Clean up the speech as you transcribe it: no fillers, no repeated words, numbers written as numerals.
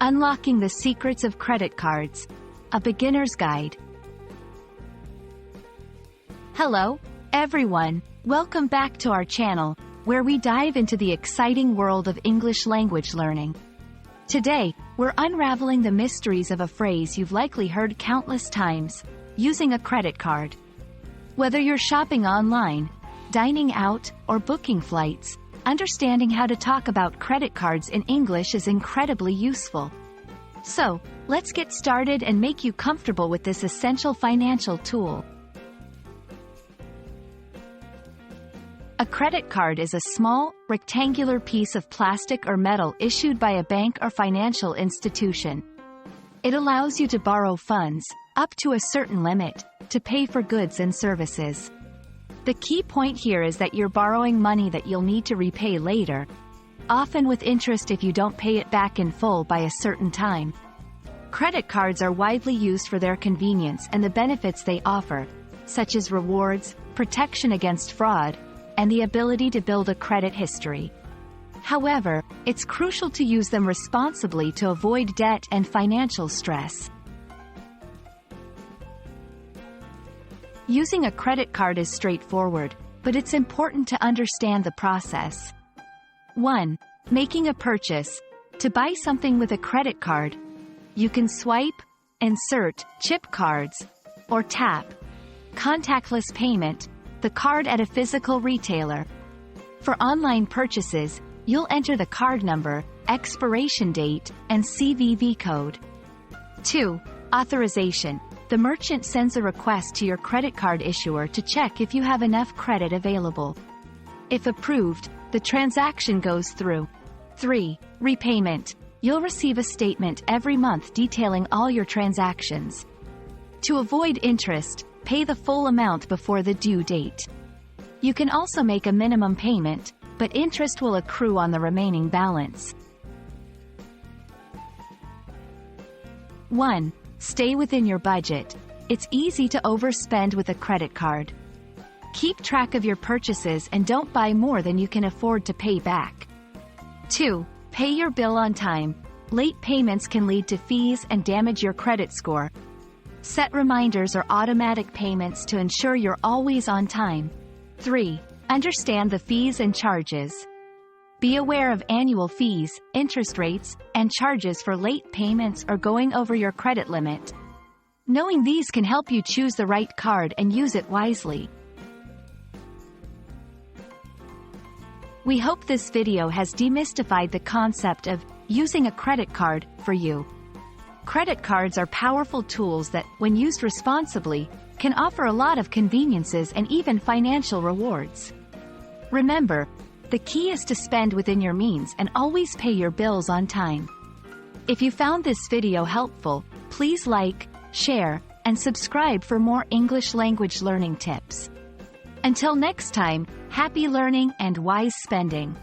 Unlocking the Secrets of Credit Cards, a beginner's guide. Hello, everyone. Welcome back to our channel, where we dive into the exciting world of English language learning. Today, we're unraveling the mysteries of a phrase you've likely heard countless times: using a credit card. Whether you're shopping online, dining out, or booking flights, understanding how to talk about credit cards in English is incredibly useful. So, let's get started and make you comfortable with this essential financial tool. A credit card is a small, rectangular piece of plastic or metal issued by a bank or financial institution. It allows you to borrow funds, up to a certain limit, to pay for goods and services. The key point here is that you're borrowing money that you'll need to repay later, often with interest if you don't pay it back in full by a certain time. Credit cards are widely used for their convenience and the benefits they offer, such as rewards, protection against fraud, and the ability to build a credit history. However, it's crucial to use them responsibly to avoid debt and financial stress. Using a credit card is straightforward, but it's important to understand the process. 1. Making a purchase. To buy something with a credit card, you can swipe, insert, chip cards, or tap. Contactless payment, the card at a physical retailer. For online purchases, you'll enter the card number, expiration date, and CVV code. 2. Authorization. The merchant sends a request to your credit card issuer to check if you have enough credit available. If approved, the transaction goes through. 3. Repayment. You'll receive a statement every month detailing all your transactions. To avoid interest, pay the full amount before the due date. You can also make a minimum payment, but interest will accrue on the remaining balance. 1. Stay within your budget. It's easy to overspend with a credit card. Keep track of your purchases and don't buy more than you can afford to pay back. 2. Pay your bill on time. Late payments can lead to fees and damage your credit score. Set reminders or automatic payments to ensure you're always on time. 3. Understand the fees and charges. Be aware of annual fees, interest rates, and charges for late payments or going over your credit limit. Knowing these can help you choose the right card and use it wisely. We hope this video has demystified the concept of using a credit card for you. Credit cards are powerful tools that, when used responsibly, can offer a lot of conveniences and even financial rewards. Remember, the key is to spend within your means and always pay your bills on time. If you found this video helpful, please like, share, and subscribe for more English language learning tips. Until next time, happy learning and wise spending.